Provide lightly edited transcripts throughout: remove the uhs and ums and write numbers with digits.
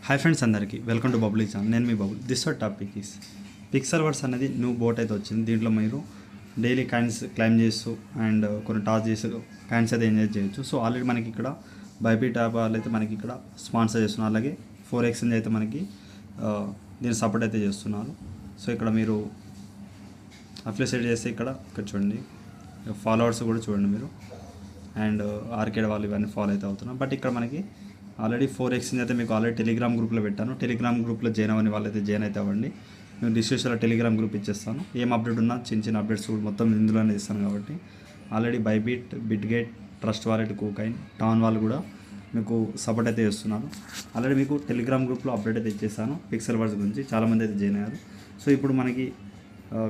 Hi friends అందరికీ welcome to bubble channel. నేను మీ bubble. This topic is pixel words అనేది న్యూ బోట్ అయితే వచ్చింది. దీంట్లో మీరు డైలీ కాయిన్స్ క్లైమ్ చేస్తూ అండ్ కొన్ని టాస్క్ చేస్తూ కాయిన్స్ అయితే ఎంజాయ్ చేయొచ్చు. సో ఆల్రెడీ మనకి ఇక్కడ బైబిట్ యాప్ వాళ్ళు అయితే మనకి ఇక్కడ స్పాన్సర్ చేస్తున్నారు. అలాగే 4x అయితే మనకి దీన్ని సపోర్ట్ అయితే చేస్తున్నారు. సో ఇక్కడ మీరు అప్లికేట్ చేస్తే ఇక్కడ చూడండి, ఫాలోవర్స్ కూడా చూడండి మీరు, అండ్ ఆర్కేడ్ వాళ్ళు ఇవన్నీ ఫాలో అయితే అవుతున్నారు. బట్ ఇక్కడ మనకి ఆల్రెడీ 4x అయితే మీకు ఆల్రెడీ టెలిగ్రామ్ గ్రూప్లో పెట్టాను. టెలిగ్రామ్ గ్రూప్లో జాయిన్ అవ్వని వాళ్ళైతే జాయిన్ అయితే అవ్వండి. నేను డిస్క్రిప్షన్లో టెలిగ్రామ్ గ్రూప్ ఇచ్చేస్తాను. ఏం అప్డేట్ ఉన్నా చిన్న అప్డేట్స్ కూడా మొత్తం ఇందులోనే ఇస్తాను. కాబట్టి already Bybit, Bitget, Trust Wallet, KuCoin, TON వాళ్ళు కూడా మీకు సపోర్ట్ అయితే చేస్తున్నారు. ఆల్రెడీ మీకు టెలిగ్రామ్ గ్రూప్లో అప్డేట్ అయితే ఇచ్చేసాను పిక్సెల్ వర్డ్స్ గురించి. చాలామంది అయితే జాయిన్ అయ్యారు. సో ఇప్పుడు మనకి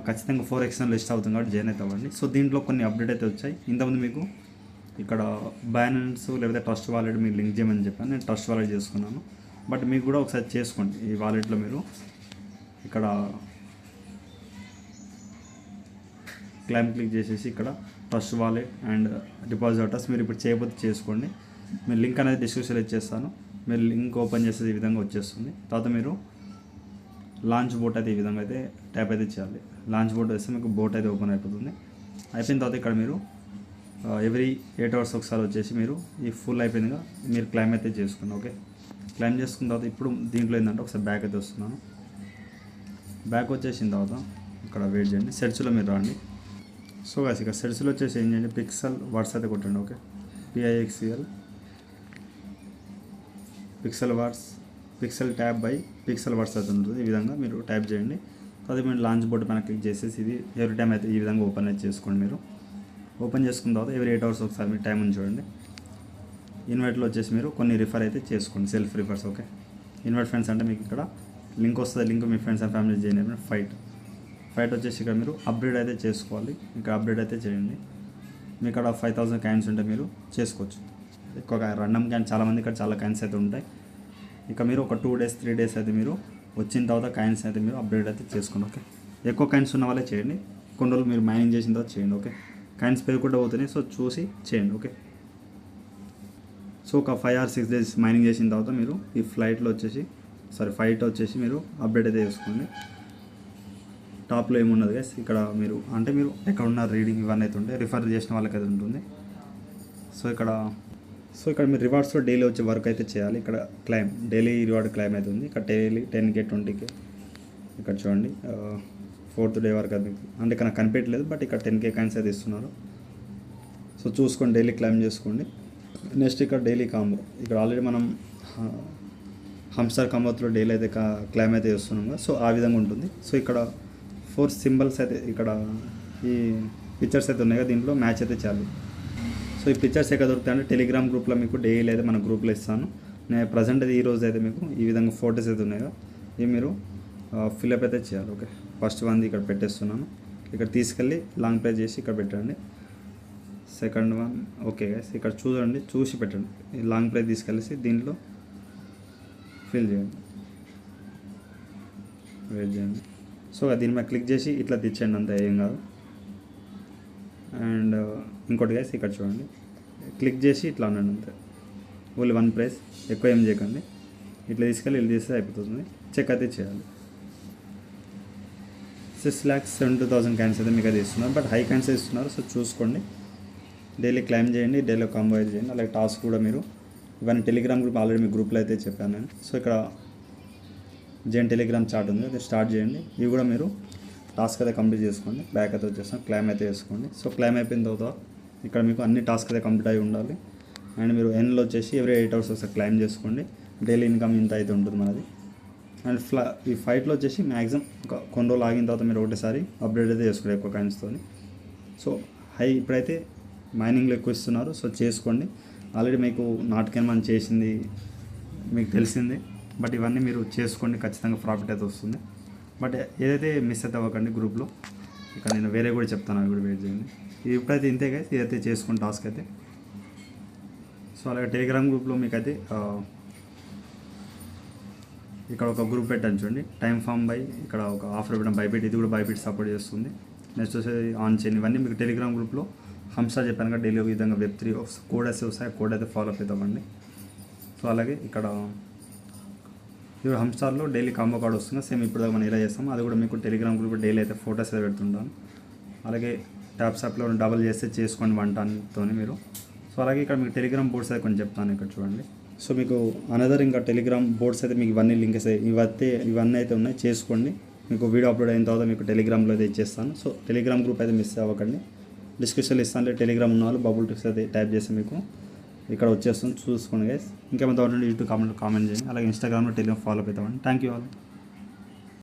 ఖచ్చితంగా 4x లిస్ట్ అవుతుంది కాబట్టి జాయిన్ అయితే అవ్వండి. సో దీంట్లో కొన్ని అప్డేట్ అయితే వచ్చాయి. ఇంతకుముందు మీకు ఇక్కడ బైనాన్స్ లేకపోతే ట్రస్ట్ వాలెట్ మీరు లింక్ చేయమని చెప్పాను. నేను ట్రస్ట్ వాలెట్ చేసుకున్నాను. బట్ మీకు కూడా ఒకసారి చేసుకోండి. ఈ వాలెట్లో మీరు ఇక్కడ క్లైమ్ క్లిక్ చేసేసి ఇక్కడ trust wallet and deposit address మీరు ఇప్పుడు చేయకపోతే చేసుకోండి. మీరు లింక్ అనేది డిస్క్రిప్షన్లో ఇచ్చేస్తాను. మీరు లింక్ ఓపెన్ చేసేది ఈ విధంగా వచ్చేస్తుంది. తర్వాత మీరు లాంచ్ బోట్ అయితే ఈ విధంగా అయితే ట్యాప్ అయితే చేయాలి. లాంచ్ బోట్ వేస్తే మీకు బోట్ అయితే ఓపెన్ అయిపోతుంది. అయిపోయిన తర్వాత ఇక్కడ మీరు ఎవ్రీ 8 hours ఒకసారి వచ్చేసి మీరు ఈ ఫుల్ అయిపోయిందిగా మీరు క్లైమ్ అయితే చేసుకున్నాను. ఓకే, క్లైమ్ చేసుకున్న తర్వాత ఇప్పుడు దీంట్లో ఏంటంటే ఒకసారి బ్యాక్ అయితే వస్తున్నాను. బ్యాక్ వచ్చేసిన తర్వాత ఇక్కడ వెయిట్ చేయండి. సెర్చ్లో మీరు రండి. సో గాయ్స్ ఇక్కడ సెర్చ్లో వచ్చేసి ఏం చేయండి, పిక్సెల్ వర్డ్స్ అయితే కొట్టండి. Okay, PIXEL pixel words, pixel tab by pixel words అయితే ఉంటుంది. ఈ విధంగా మీరు టైప్ చేయండి. అది మీరు లాంచ్ బోర్డు పైన క్లిక్ చేసేసి ఇది ఎవ్రీ టైం అయితే ఈ విధంగా ఓపెన్ అయితే చేసుకోండి. మీరు ఓపెన్ చేసుకున్న తర్వాత ఎవ్రీ 8 hours ఒకసారి మీరు టైం చూడండి. ఇన్వైట్లో వచ్చేసి మీరు కొన్ని రిఫర్ అయితే చేసుకోండి, self refers. Okay, invite friends అంటే మీకు ఇక్కడ లింక్ వస్తుంది. Link me friends and family join అయిపోయిన ఫైట్ వచ్చేసి ఇక్కడ మీరు అప్డేట్ అయితే చేసుకోవాలి. ఇక్కడ అప్డేట్ అయితే చేయండి. మీకు ఇక్కడ 5000 కాయిన్స్ ఉంటే మీరు చేసుకోవచ్చు. ఎక్కువ రండమ్ కాయిన్స్ చాలామంది ఇక్కడ చాలా కాయిన్స్ అయితే ఉంటాయి. ఇక మీరు ఒక 2 days 3 days అయితే మీరు వచ్చిన తర్వాత కాయిన్స్ అయితే మీరు అప్డేట్ అయితే చేసుకోండి. ఓకే, ఎక్కువ కాయిన్స్ ఉన్న వాళ్ళే చేయండి. కొన్ని రోజులు మీరు మైనింగ్ చేసిన తర్వాత చేయండి. ఓకే, కాయిన్స్ పెరుగుకుంటూ అవుతున్నాయి. సో చూసి చేయండి. ఓకే, సో ఒక 5 or 6 days మైనింగ్ చేసిన తర్వాత మీరు ఈ ఫైట్ వచ్చేసి మీరు అప్డేట్ అయితే చేసుకోండి. టాప్లో ఏమున్నది గైస్ ఇక్కడ మీరు అంటే మీరు ఎక్కడ ఉన్న రీడింగ్ ఇవన్నీ అయితే ఉంటాయి. రిఫర్ చేసిన వాళ్ళకి అయితే ఉంటుంది. సో ఇక్కడ మీరు రివార్డ్స్లో డైలీ వచ్చే వర్క్ అయితే చేయాలి. ఇక్కడ క్లైమ్ డైలీ రివార్డ్ క్లైమ్ అయితే ఉంది. ఇక్కడ డైలీ 10K 20K ఇక్కడ చూడండి 4th day వరకు అది అంటే ఇక్కడ నాకు కనిపించలేదు. బట్ ఇక్కడ 10K కాయిన్స్ అయితే ఇస్తున్నారు. సో చూసుకోండి, డైలీ క్లైమ్ చేసుకోండి. నెక్స్ట్ ఇక్కడ డైలీ కాంబో, ఇక్కడ ఆల్రెడీ మనం హంస్టర్ కాంబోతో డైలీ అయితే క్లైమ్ అయితే చేస్తున్నాం కదా. సో ఆ విధంగా ఉంటుంది. సో ఇక్కడ 4 సింబల్స్ అయితే ఇక్కడ ఈ పిక్చర్స్ అయితే ఉన్నాయి కదా, దీంట్లో మ్యాచ్ అయితే చాలు. సో ఈ పిక్చర్స్ ఎక్కడ దొరుకుతాయి అంటే టెలిగ్రామ్ గ్రూప్లో మీకు డైలీ అయితే మన గ్రూప్లో ఇస్తాను. నేను ప్రజెంట్ అయితే ఈరోజు అయితే మీకు ఈ విధంగా ఫొటోస్ అయితే ఉన్నాయి కదా, ఇవి మీరు ఫిల్అప్ అయితే చేయాలి. ఓకే, ఫస్ట్ వన్ ఇక్కడ పెట్టేస్తున్నాను. ఇక్కడ తీసుకెళ్ళి లాంగ్ ప్రెస్ చేసి ఇక్కడ పెట్టండి. సెకండ్ వన్ ఓకే గైస్ ఇక్కడ చూడండి, చూసి పెట్టండి. ఈ లాంగ్ ప్రెస్ తీసుకెళ్ళేసి దీంట్లో ఫిల్ చేయండి, వెయిట్ చేయండి. సో దీని మీద క్లిక్ చేసి ఇట్లా తెచ్చండి, అంత ఏం కాదు. అండ్ ఇంకోటి గైస్ ఇక్కడ చూడండి, క్లిక్ చేసి ఇట్లా అనండి అంతే. ఓన్లీ 1 ప్రెస్, ఎక్కువ ఏం చేయకండి. ఇట్లా తీసుకెళ్ళి ఇల్లు తీస్తే అయిపోతుంది. చెక్ అయితే చేయాలి. 6,72,000 కాయిన్స్ అయితే మీకు అది ఇస్తున్నారు. బట్ హై కాయిన్స్ ఇస్తున్నారు. సో చూసుకోండి, డైలీ క్లైమ్ చేయండి, డైలీ కాంబో అయితే చేయండి. అలాగే టాస్క్ కూడా మీరు ఇవన్నీ టెలిగ్రామ్ గ్రూప్ ఆల్రెడీ మీ గ్రూప్లో అయితే చెప్పాను నేను. సో ఇక్కడ జైన్ టెలిగ్రామ్ చాట్ ఉంది, అది స్టార్ట్ చేయండి. ఇవి కూడా మీరు టాస్క్ అయితే కంప్లీట్ చేసుకోండి. బ్యాక్ అయితే వచ్చేస్తాం, క్లైమ్ అయితే చేసుకోండి. సో క్లైమ్ అయిపోయిన తర్వాత ఇక్కడ మీకు అన్ని టాస్క్ అయితే కంప్లీట్ అయి ఉండాలి. అండ్ మీరు ఎన్లో వచ్చేసి ఎవ్రీ 8 hours ఒకసారి క్లైమ్ చేసుకోండి. డైలీ ఇన్కమ్ ఇంత అయితే ఉంటుంది మనది. అండ్ ఈ ఫైట్లో వచ్చేసి మ్యాక్సిమం కొన్ని రోజులు ఆగిన తర్వాత మీరు ఒకటేసారి అప్డేట్ అయితే చేసుకోండి ఎక్కువ కాయిన్స్తో. సో ఇప్పుడైతే మైనింగ్లో ఎక్కువ ఇస్తున్నారు. సో చేసుకోండి. ఆల్రెడీ మీకు నాటకం మనం చేసింది మీకు తెలిసింది. బట్ ఇవన్నీ మీరు చేసుకోండి, ఖచ్చితంగా ప్రాఫిట్ అయితే వస్తుంది. బట్ ఏదైతే మిస్ అయితే అవ్వకండి గ్రూప్లో. ఇక్కడ నేను వేరే కూడా చెప్తాను, అవి కూడా వెయిట్ చేయండి. ఇప్పుడైతే ఇంతే గైస్, ఇదైతే చేసుకోండి టాస్క్ అయితే. సో అలాగే టెలిగ్రామ్ గ్రూప్లో మీకైతే ఇక్కడ ఒక గ్రూప్ పెట్టాను చూడండి, టైమ్ ఫామ్ బై, ఇక్కడ ఒక ఆఫర్ పెట్టడం బైబిట్, ఇది కూడా బైబిట్ సపోర్ట్ చేస్తుంది. నెక్స్ట్ వచ్చేసి ఆన్ చేయండి. ఇవన్నీ మీకు టెలిగ్రామ్ గ్రూప్లో హంసా చెప్పాను కదా, డైలీ విధంగా Web3 కోడ్ అయితే వస్తాయి. కోడ్ అయితే ఫాలో అప్ అవుతామండి. సో అలాగే ఇక్కడ ఇప్పుడు హమ్స్టార్లో డైలీ కాంబో కార్డ్ వస్తుంది సేమ్ ఇప్పుడు దాకా మనం ఇలా చేస్తాం. అది కూడా మీకు టెలిగ్రామ్ గ్రూప్ డైలీ అయితే ఫొటోస్ అయితే పెడుతుంటాను. అలాగే ట్యాప్స్ యాప్లో డబల్ చేస్తే చేసుకోండి 1 టన్తో మీరు. సో అలాగే ఇక్కడ మీకు టెలిగ్రామ్ బోర్డ్స్ అయితే కొంచెం చెప్తాను ఇక్కడ చూడండి. సో మీకు అనదర్ ఇంకా టెలిగ్రామ్ బోర్డ్స్ అయితే మీకు ఇవన్నీ లింక్స్ ఇవన్నీ అయితే ఉన్నాయి, చేసుకోండి. మీకు వీడియో అప్లోడ్ అయిన తర్వాత మీకు టెలిగ్రామ్లో అయితే ఇచ్చేస్తాను. సో టెలిగ్రామ్ గ్రూప్ అయితే మిస్ అవ్వకండి. డిస్క్రిప్షన్లో ఇస్తాను. టెలిగ్రామ్ ఉన్న వాళ్ళు బబుల్ టిప్స్ అయితే టైప్ చేసి మీకు ఇక్కడ వచ్చేస్తుంది, చూసుకోండి గైస్. ఇంకేమైనా డౌట్ ఉంటే యూట్యూబ్ కామెంట్ చేయండి. అలాగే ఇన్స్టాగ్రామ్లో టెలిగ్రామ్ ఫాలో అవుతామండి. Thank you all.